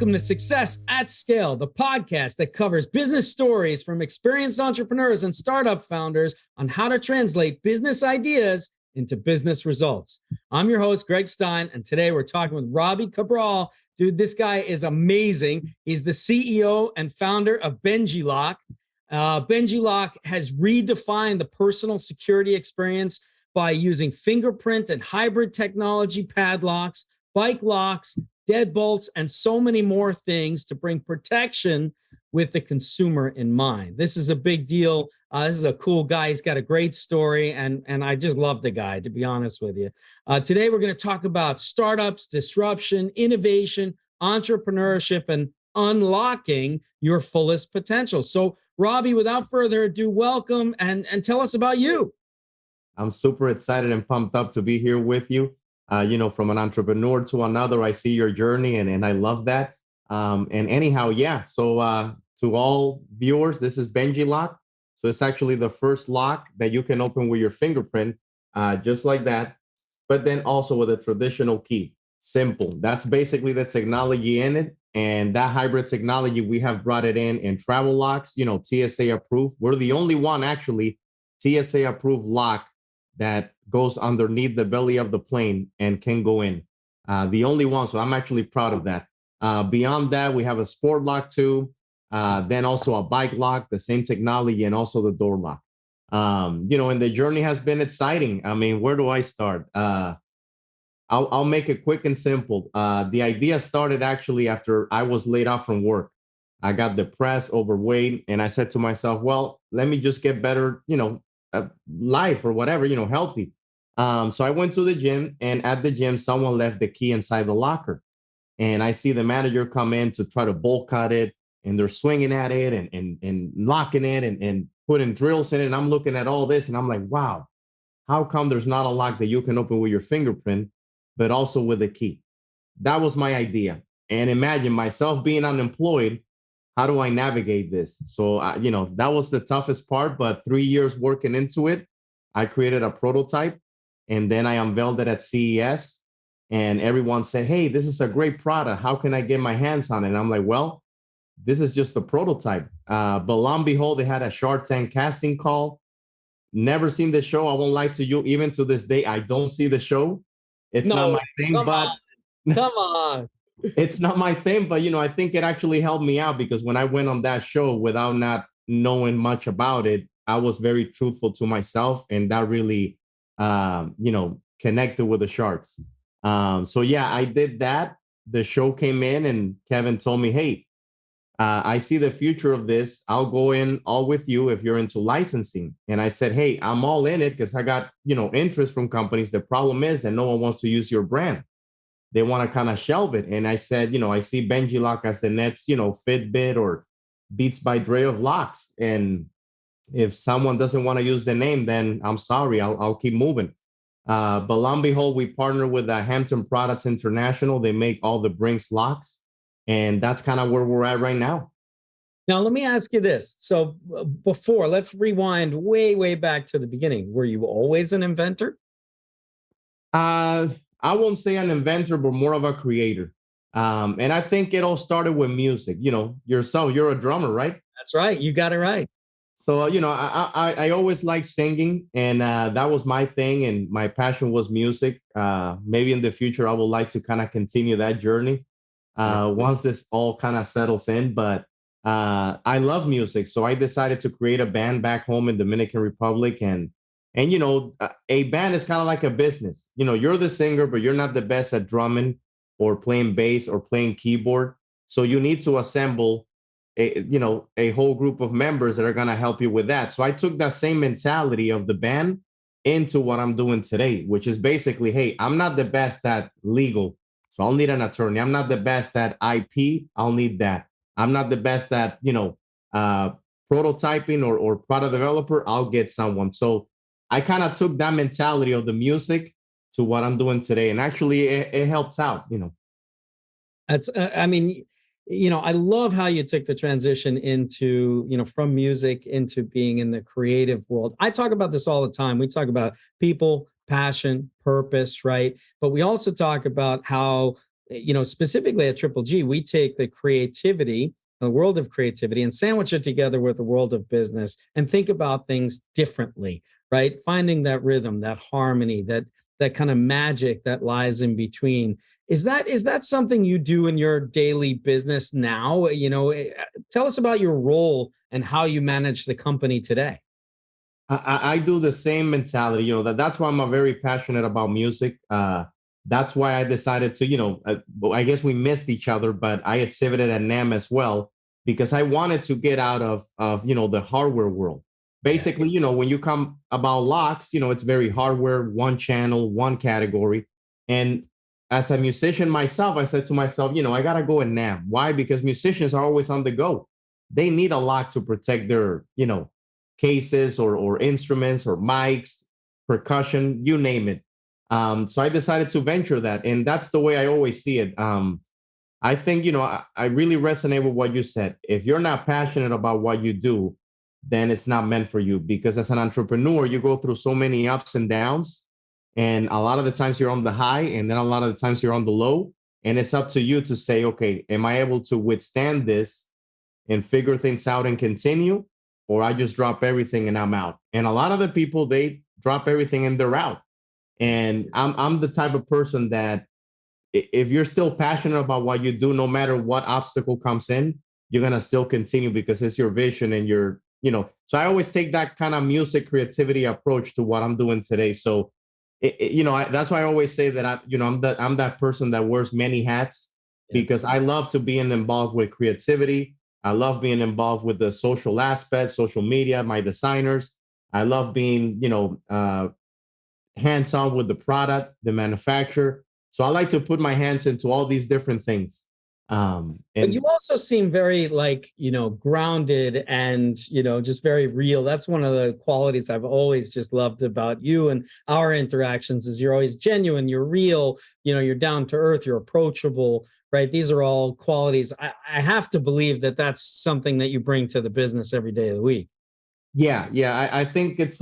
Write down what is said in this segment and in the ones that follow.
Welcome to Success at Scale, the podcast that covers business stories from experienced entrepreneurs and startup founders on how to translate business ideas into business results. I'm your host, Greg Stein, and today we're talking with Robbie Cabral. Dude, this guy is amazing. He's the CEO and founder of Benjilock. Benjilock has redefined the personal security experience by using fingerprint and hybrid technology padlocks, bike locks, deadbolts, and so many more things to bring protection with the consumer in mind. This is a big deal. This is a cool guy. He's got a great story, and I just love the guy, to be honest with you. Today, we're going to talk about startups, disruption, innovation, entrepreneurship, and unlocking your fullest potential. So, Robbie, without further ado, welcome and tell us about you. I'm super excited and pumped up to be here with you. From an entrepreneur to another, I see your journey and I love that. So to all viewers, this is Benjilock. So it's actually the first lock that you can open with your fingerprint, just like that, but then also with a traditional key. Simple. That's basically the technology in it. And that hybrid technology, we have brought it in travel locks, TSA approved. We're the only one actually TSA approved lock that goes underneath the belly of the plane and can go in. The only one. So I'm actually proud of that. Beyond that, we have a sport lock too. Then also a bike lock, the same technology, and also the door lock. And the journey has been exciting. I mean, where do I start? I'll make it quick and simple. The idea started actually after I was laid off from work. I got depressed, overweight, and I said to myself, well, let me just get better, life or whatever, healthy. So I went to the gym, and at the gym, someone left the key inside the locker. And I see the manager come in to try to bolt cut it, and they're swinging at it and locking it and putting drills in it. And I'm looking at all this, and I'm like, wow, how come there's not a lock that you can open with your fingerprint, but also with a key? That was my idea. And imagine myself being unemployed. How do I navigate this? So, that was the toughest part, but 3 years working into it, I created a prototype and then I unveiled it at CES and everyone said, hey, this is a great product. How can I get my hands on it? And I'm like, well, this is just a prototype. But lo and behold, they had a Shark Tank casting call. Never seen the show. I won't lie to you. Even to this day, I don't see the show. It's not my thing, Come on. It's not my thing, but I think it actually helped me out because when I went on that show without not knowing much about it, I was very truthful to myself, and that really, connected with the sharks. I did that. The show came in, and Kevin told me, "Hey, I see the future of this. I'll go in all with you if you're into licensing." And I said, "Hey, I'm all in it because I got interest from companies. The problem is that no one wants to use your brand. They want to kind of shelve it." And I said, I see Benjilock as the next, Fitbit or Beats by Dre of locks. And if someone doesn't want to use the name, then I'm sorry, I'll keep moving. But lo and behold, we partner with Hampton Products International. They make all the Brinks locks. And that's kind of where we're at right now. Now, let me ask you this. So let's rewind way back to the beginning. Were you always an inventor? I won't say an inventor, but more of a creator. And I think it all started with music. Yourself, you're a drummer, right? That's right. You got it right. So, I always liked singing, and that was my thing. And my passion was music. Maybe in the future, I would like to kind of continue that journey once this all kind of settles in. But I love music. So I decided to create a band back home in Dominican Republic. And a band is kind of like a business. You're the singer, but you're not the best at drumming or playing bass or playing keyboard. So you need to assemble a whole group of members that are going to help you with that. So I took that same mentality of the band into what I'm doing today, which is basically, hey, I'm not the best at legal, so I'll need an attorney. I'm not the best at IP. I'll need that. I'm not the best at, prototyping or product developer. I'll get someone. So I kind of took that mentality of the music to what I'm doing today. And actually it helps out, That's, I love how you took the transition into, from music into being in the creative world. I talk about this all the time. We talk about people, passion, purpose, right? But we also talk about how specifically at Triple G, we take the creativity, the world of creativity, and sandwich it together with the world of business and think about things differently, right? Finding that rhythm, that harmony, that kind of magic that lies in between. Is that something you do in your daily business now? Tell us about your role and how you manage the company today. I do the same mentality. That's why I'm very passionate about music. That's why I decided to, I guess we missed each other, but I exhibited at NAM as well because I wanted to get out of the hardware world. Basically, when you come about locks, it's very hardware, one channel, one category. And as a musician myself, I said to myself, I gotta go at NAM. Why? Because musicians are always on the go. They need a lock to protect their, cases or instruments or mics, percussion, you name it. So I decided to venture that. And that's the way I always see it. I think, I really resonate with what you said. If you're not passionate about what you do, then it's not meant for you. Because as an entrepreneur, you go through so many ups and downs. And a lot of the times you're on the high, and then a lot of the times you're on the low. And it's up to you to say, okay, am I able to withstand this and figure things out and continue? Or I just drop everything and I'm out. And a lot of the people, they drop everything and they're out. And I'm the type of person that if you're still passionate about what you do, no matter what obstacle comes in, you're gonna still continue because it's your vision and so I always take that kind of music creativity approach to what I'm doing today. So that's why I always say that I'm that person that wears many hats because I love to be involved with creativity. I love being involved with the social aspect, social media, my designers. I love being, hands-on with the product, the manufacturer. So I like to put my hands into all these different things. But you also seem very grounded and, just very real. That's one of the qualities I've always just loved about you and our interactions is you're always genuine, you're real, you're down to earth, you're approachable, right? These are all qualities. I have to believe that that's something that you bring to the business every day of the week. Yeah. I think it's,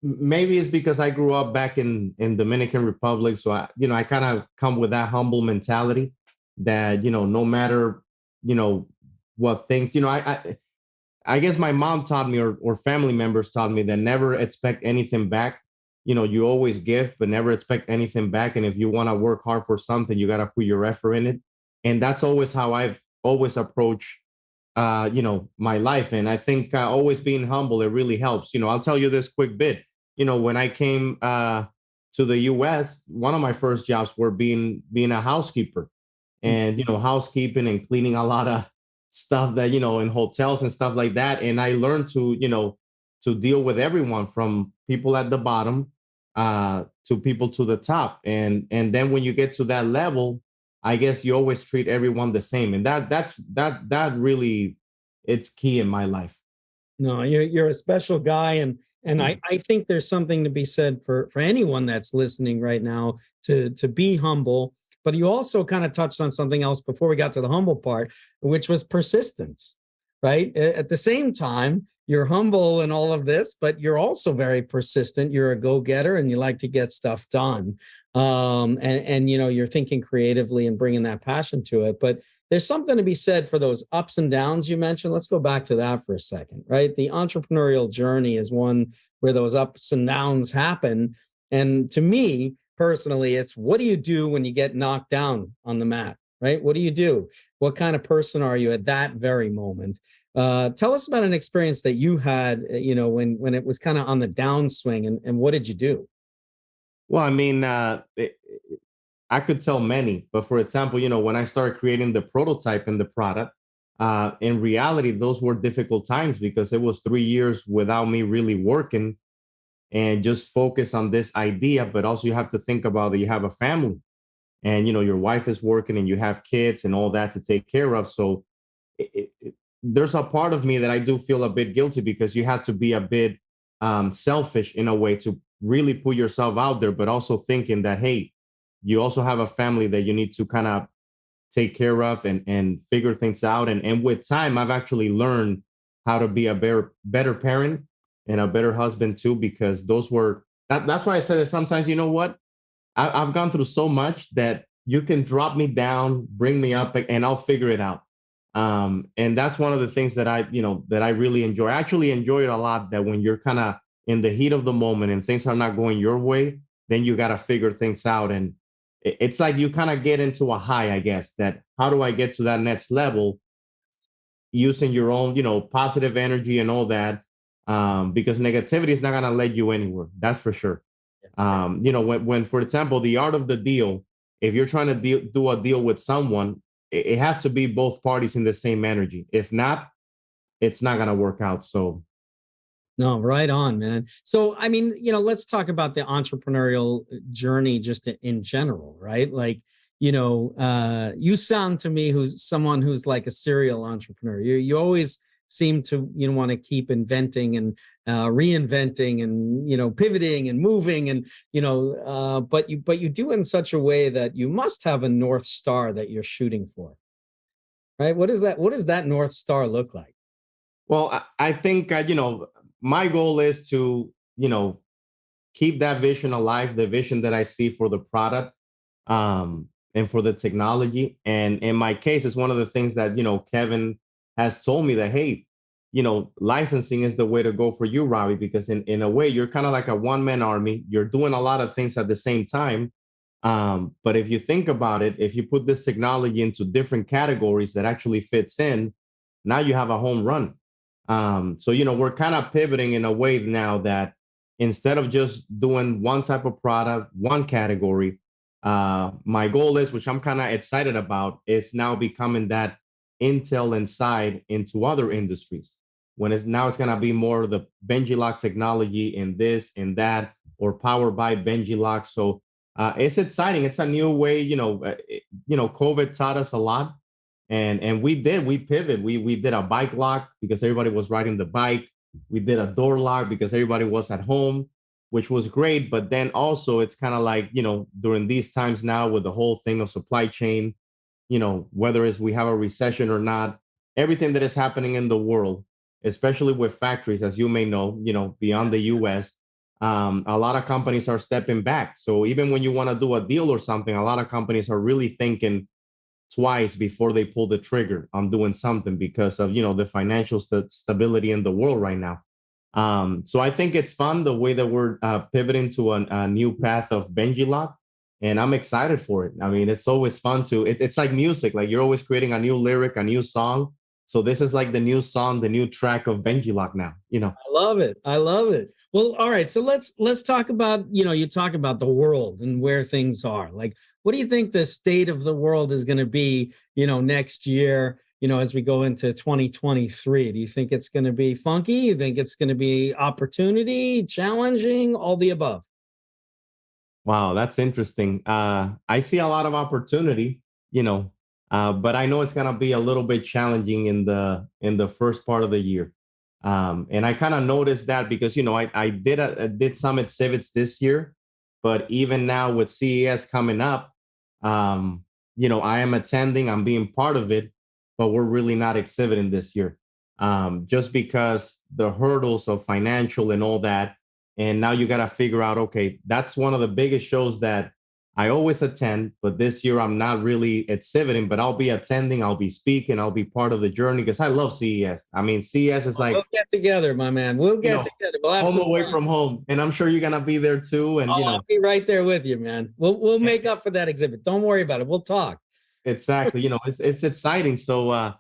maybe it's because I grew up back in Dominican Republic. So I kind of come with that humble mentality that, no matter, what things, I guess my mom taught me or family members taught me that never expect anything back. You always give, but never expect anything back. And if you want to work hard for something, you got to put your effort in it. And that's always how I've always approached, my life. And I think always being humble, it really helps. I'll tell you this quick bit. When I came to the US, one of my first jobs were being a housekeeper and, housekeeping and cleaning a lot of stuff that, in hotels and stuff like that. And I learned to deal with everyone from people at the bottom to people to the top. And then when you get to that level, I guess you always treat everyone the same. And that really, it's key in my life. No, you're a special guy, and I think there's something to be said for anyone that's listening right now to be humble. But you also kind of touched on something else before we got to the humble part, which was persistence, right? At the same time, you're humble in all of this, but you're also very persistent. You're a go-getter, and you like to get stuff done. And you're thinking creatively and bringing that passion to it. But there's something to be said for those ups and downs you mentioned. Let's go back to that for a second, right? The entrepreneurial journey is one where those ups and downs happen. And to me, personally, it's what do you do when you get knocked down on the mat, right? What do you do? What kind of person are you at that very moment? Tell us about an experience that you had, when it was kind of on the downswing, and what did you do? Well, I mean, I could tell many, but for example, when I started creating the prototype and the product, in reality, those were difficult times because it was 3 years without me really working and just focus on this idea. But also you have to think about that you have a family and, your wife is working and you have kids and all that to take care of. So there's a part of me that I do feel a bit guilty because you have to be a bit selfish in a way to really put yourself out there, but also thinking that, hey, you also have a family that you need to kind of take care of and figure things out. And with time, I've actually learned how to be a better parent and a better husband too, because that's why I said that sometimes, you know what? I've gone through so much that you can drop me down, bring me up, and I'll figure it out. And that's one of the things that that I really enjoy. I actually enjoy it a lot, that when you're kind of in the heat of the moment and things are not going your way, then you got to figure things out. And it's like you kind of get into a high, I guess, that how do I get to that next level using your own, positive energy and all that. Because negativity is not going to let you anywhere. That's for sure. When, for example, the art of the deal, if you're trying to do a deal with someone, it has to be both parties in the same energy. If not, it's not going to work out. So, No, right on, man. So, I mean, let's talk about the entrepreneurial journey just in general, right? Like, you sound to me who's someone who's like a serial entrepreneur. You always seem to, want to keep inventing and reinventing and, pivoting and moving and, but you do it in such a way that you must have a North Star that you're shooting for, right? What is that? What does that North Star look like? well, I think, my goal is to, keep that vision alive, the vision that I see for the product, and for the technology. And in my case, it's one of the things that, Kevin has told me that, hey, licensing is the way to go for you, Robbie, because in a way, you're kind of like a one-man army. You're doing a lot of things at the same time. But if you think about it, if you put this technology into different categories that actually fits in, now you have a home run. So, we're kind of pivoting in a way now that instead of just doing one type of product, one category, my goal is, which I'm kind of excited about, is now becoming that intel inside into other industries. When it's going to be more of the Benjilock technology in this and that, or powered by Benjilock. So it's exciting. It's a new way. COVID taught us a lot, and we pivot. We did a bike lock because everybody was riding the bike. We did a door lock because everybody was at home, which was great. But then also it's kind of like, during these times now with the whole thing of supply chain, whether it's we have a recession or not, everything that is happening in the world, especially with factories, as you may know, beyond the US, a lot of companies are stepping back. So even when you want to do a deal or something, a lot of companies are really thinking twice before they pull the trigger on doing something because of the financial stability in the world right now. So I think it's fun the way that we're pivoting to a new path of Benjilock, and I'm excited for it. I mean, it's always fun it's like music, like you're always creating a new lyric, a new song. So this is like the new song, the new track of Benjilock now. I love it. I love it. Well, all right. So let's talk about, you talk about the world and where things are. Like, what do you think the state of the world is going to be, next year, as we go into 2023? Do you think it's going to be funky? You think it's going to be opportunity, challenging, all the above? Wow, that's interesting. I see a lot of opportunity, but I know it's gonna be a little bit challenging in the first part of the year. And I kind of noticed that because I did some exhibits this year, but even now with CES coming up, I am attending, I'm being part of it, but we're really not exhibiting this year, just because the hurdles of financial and all that. And now you got to figure out, okay, that's one of the biggest shows that I always attend, but this year I'm not really exhibiting, but I'll be attending, I'll be speaking, I'll be part of the journey because I love CES. I mean, CES is like, We'll get together, my man. We'll get together. We'll have home some away fun. from home. And I'm sure you're going to be there too. And, Oh, I'll be right there with you, man. We'll make up for that exhibit. Don't worry about it. We'll talk. exactly. It's exciting. So, I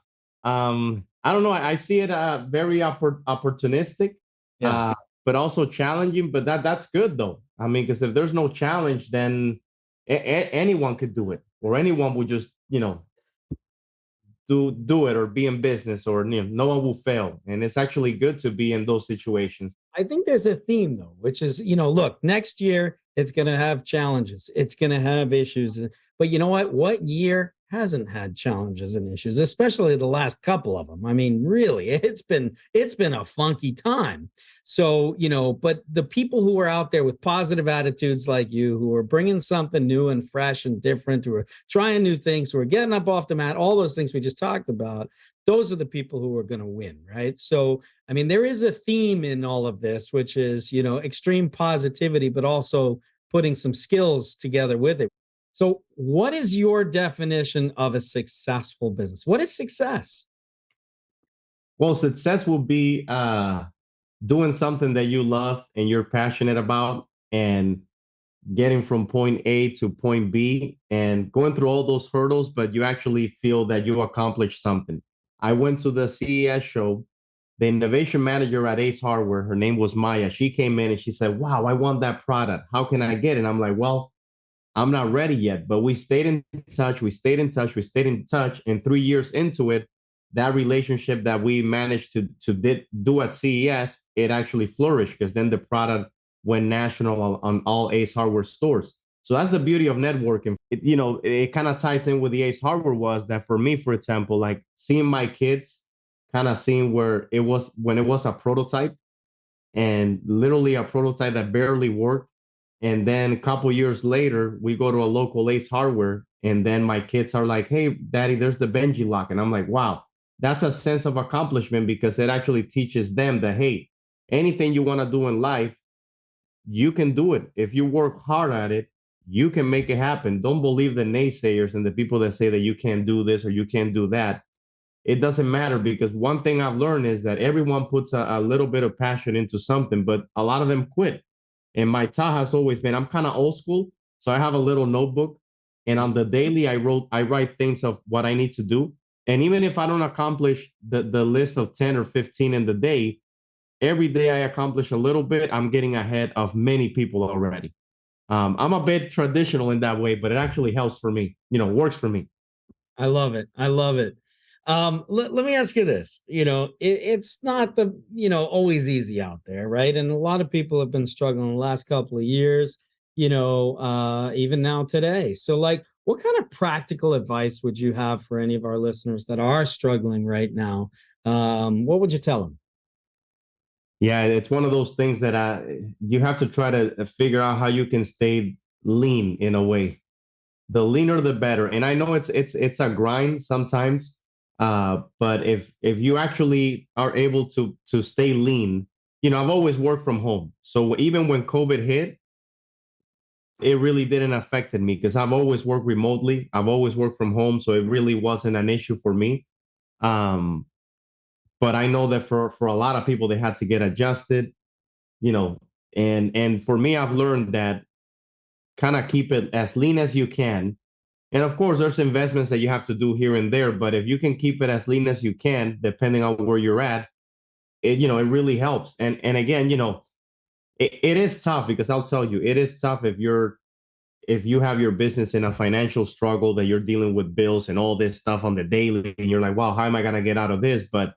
don't know. I see it very opportunistic. Yeah. But also challenging. But that's good though. I mean, because if there's no challenge, then anyone could do it, or anyone would just do it or be in business, or no one will fail. And it's actually good to be in those situations. I think there's a theme though, which is, look, next year it's going to have challenges. It's going to have issues. But you know what? What year hasn't had challenges and issues, especially the last couple of them? I mean, really, it's been a funky time. So, but the people who are out there with positive attitudes like you, who are bringing something new and fresh and different, who are trying new things, who are getting up off the mat, all those things we just talked about, those are the people who are going to win, right? So, I mean, there is a theme in all of this, which is, extreme positivity, but also putting some skills together with it. So, what is your definition of a successful business? What is success? Well, success will be doing something that you love and you're passionate about, and getting from point A to point B and going through all those hurdles, but you actually feel that you accomplished something. I went to the CES show. The innovation manager at Ace Hardware, her name was Maya. She came in and she said, "Wow, I want that product. How can I get it?" And I'm like, "Well, I'm not ready yet." But we stayed in touch. We stayed in touch. We stayed in touch. And 3 years into it, that relationship that we managed to do at CES, it actually flourished because then the product went national on all Ace Hardware stores. So that's the beauty of networking. It kind of ties in with the Ace Hardware was that for me, for example, like seeing my kids, kind of seeing where it was when it was a prototype, and literally a prototype that barely worked. And then a couple years later, we go to a local Ace Hardware, and then my kids are like, "Hey, Daddy, there's the Benjilock," and I'm like, "Wow, that's a sense of accomplishment because it actually teaches them that hey, anything you want to do in life, you can do it if you work hard at it. You can make it happen. Don't believe the naysayers and the people that say that you can't do this or you can't do that. It doesn't matter because one thing I've learned is that everyone puts a little bit of passion into something, but a lot of them quit. And my thought has always been I'm kind of old school. So I have a little notebook, and on the daily I write things of what I need to do. And even if I don't accomplish the list of 10 or 15 in the day, every day I accomplish a little bit, I'm getting ahead of many people already. I'm a bit traditional in that way, but it actually helps for me, works for me. I love it. I love it. Let me ask you this. It's not always easy out there, right? And a lot of people have been struggling the last couple of years, even now today. So, like, what kind of practical advice would you have for any of our listeners that are struggling right now? What would you tell them? Yeah, it's one of those things that you have to try to figure out how you can stay lean in a way. The leaner, the better. And I know it's a grind sometimes, but if you actually are able to stay lean, I've always worked from home, so even when COVID hit, it really didn't affect me because I've always worked remotely. I've always worked from home, so it really wasn't an issue for me. Um, but I know that for a lot of people, they had to get adjusted, you know, and for me, I've learned that kind of keep it as lean as you can. And of course, there's investments that you have to do here and there, but if you can keep it as lean as you can, depending on where you're at, it really helps. And again, it is tough because I'll tell you, it is tough if you have your business in a financial struggle that you're dealing with bills and all this stuff on the daily, and you're like, wow, how am I gonna get out of this? But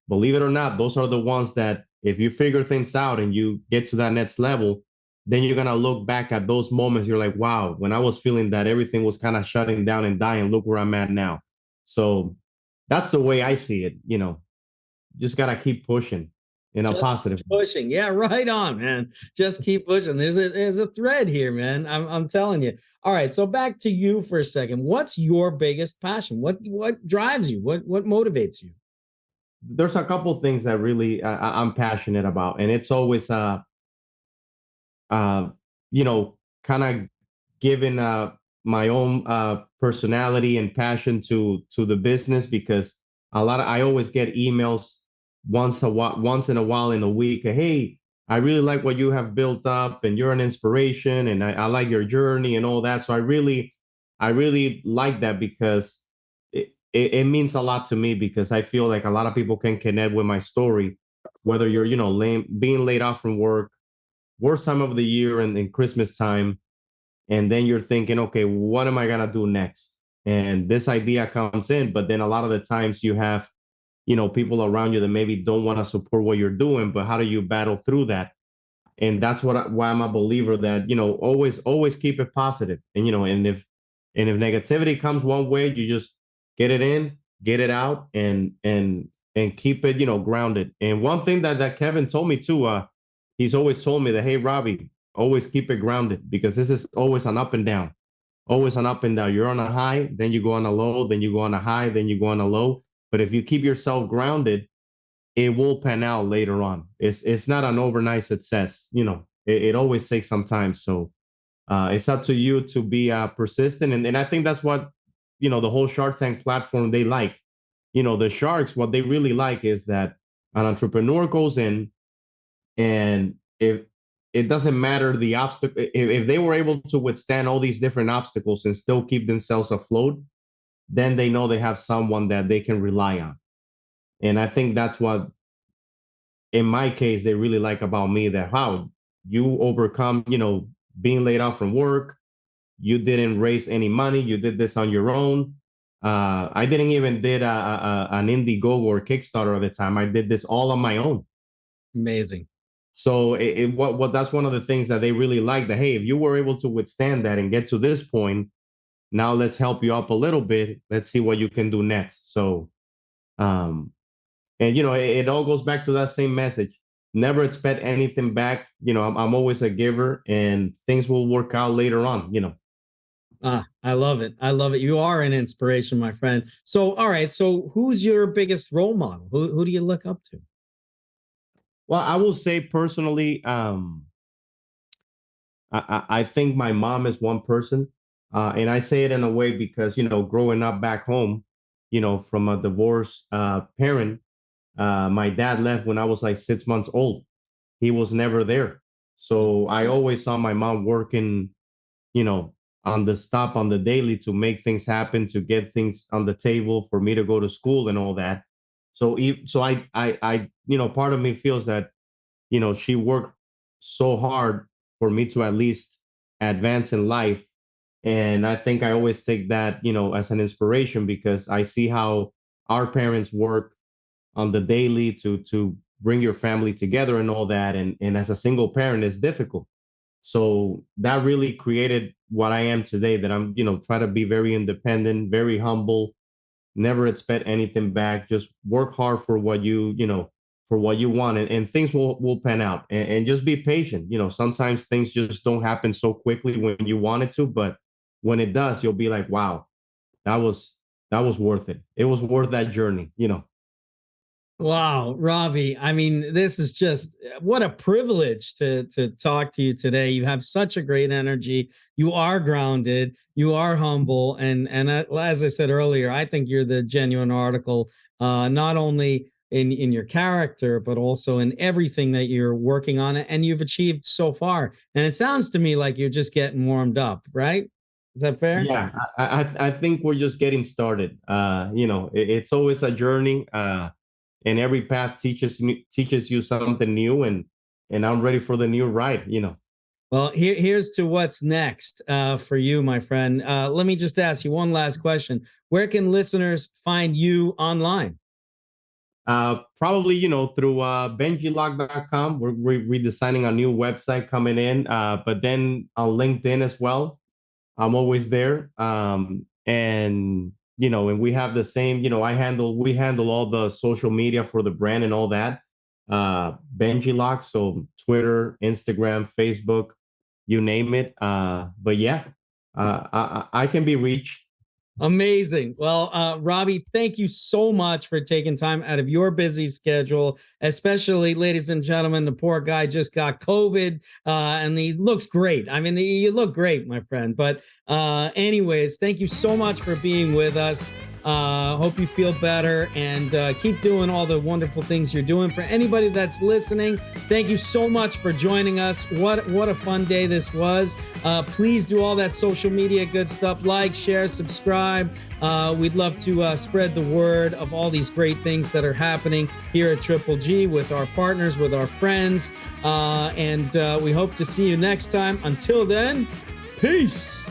believe it or not, those are the ones that if you figure things out and you get to that next level, then you're gonna look back at those moments. You're like, wow, when I was feeling that everything was kind of shutting down and dying, look where I'm at now. So that's the way I see it. Just gotta keep pushing in a Just positive keep pushing. Yeah, right on, man. Just keep pushing. There's a thread here, man. I'm telling you. All right, so back to you for a second. What's your biggest passion? What drives you? What motivates you? There's a couple things that really I'm passionate about, and it's always uh, kind of giving my own personality and passion to the business because I always get emails once in a while in a week. Hey, I really like what you have built up, and you're an inspiration, and I like your journey and all that. So I really like that because it means a lot to me because I feel like a lot of people can connect with my story, whether you're being laid off from work, worst time of the year and in Christmas time. And then you're thinking, okay, what am I going to do next? And this idea comes in, but then a lot of the times you have, people around you that maybe don't want to support what you're doing, but how do you battle through that? And that's why I'm a believer that, always keep it positive. And, and if negativity comes one way, you just get it in, get it out and keep it, grounded. And one thing that Kevin told me too, he's always told me that, hey, Robbie, always keep it grounded because this is always an up and down, always an up and down. You're on a high, then you go on a low, then you go on a high, then you go on a low. But if you keep yourself grounded, it will pan out later on. It's not an overnight success. It always takes some time. So It's up to you to be persistent. And I think that's what, the whole Shark Tank platform, they like. The sharks, what they really like is that an entrepreneur goes in, and if it doesn't matter the obstacle, if they were able to withstand all these different obstacles and still keep themselves afloat, then they know they have someone that they can rely on. And I think that's what, in my case, they really like about me, that how you overcome, being laid off from work. You didn't raise any money. You did this on your own. I didn't even did an Indiegogo or Kickstarter at the time. I did this all on my own. Amazing. So what that's one of the things that they really like, that, hey, if you were able to withstand that and get to this point, now let's help you up a little bit. Let's see what you can do next. So, and it all goes back to that same message. Never expect anything back. I'm always a giver, and things will work out later on. I love it. I love it. You are an inspiration, my friend. So, all right. So who's your biggest role model? Who do you look up to? Well, I will say personally, I think my mom is one person. And I say it in a way because, growing up back home, from a divorced parent, my dad left when I was like 6 months old. He was never there. So I always saw my mom working, on the stop on the daily to make things happen, to get things on the table for me to go to school and all that. So, part of me feels that, she worked so hard for me to at least advance in life. And I think I always take that, as an inspiration, because I see how our parents work on the daily to bring your family together and all that. And as a single parent, it's difficult. So that really created what I am today, that I'm, try to be very independent, very humble, never expect anything back, just work hard for what for what you want, and things will pan out, and just be patient. Sometimes things just don't happen so quickly when you want it to, but when it does, you'll be like, wow, that was worth it. It was worth that journey. Wow, Robbie. I mean, this is just what a privilege to talk to you today. You have such a great energy. You are grounded, you are humble, and as I said earlier, I think you're the genuine article, not only in your character, but also in everything that you're working on and you've achieved so far. And it sounds to me like you're just getting warmed up, right? Is that fair? Yeah, I think we're just getting started. It's always a journey. And every path teaches you something new, and I'm ready for the new ride. Well, here's to what's next for you, my friend. Let me just ask you one last question. Where can listeners find you online? Probably, through Benjilock.com. We're redesigning a new website coming in, but then on LinkedIn as well. I'm always there. And we have the same, we handle all the social media for the brand and all that. Benjilock, so Twitter, Instagram, Facebook, you name it. But yeah, I can be reached. Amazing. Well, Robbie, thank you so much for taking time out of your busy schedule, especially, ladies and gentlemen, the poor guy just got COVID and he looks great. I mean, you look great, my friend. But anyways, thank you so much for being with us. Hope you feel better and keep doing all the wonderful things you're doing. For anybody that's listening, thank you so much for joining us. What a fun day this was. Please do all that social media good stuff. Like, share, subscribe. We'd love to spread the word of all these great things that are happening here at Triple G with our partners, with our friends. And we hope to see you next time. Until then, peace.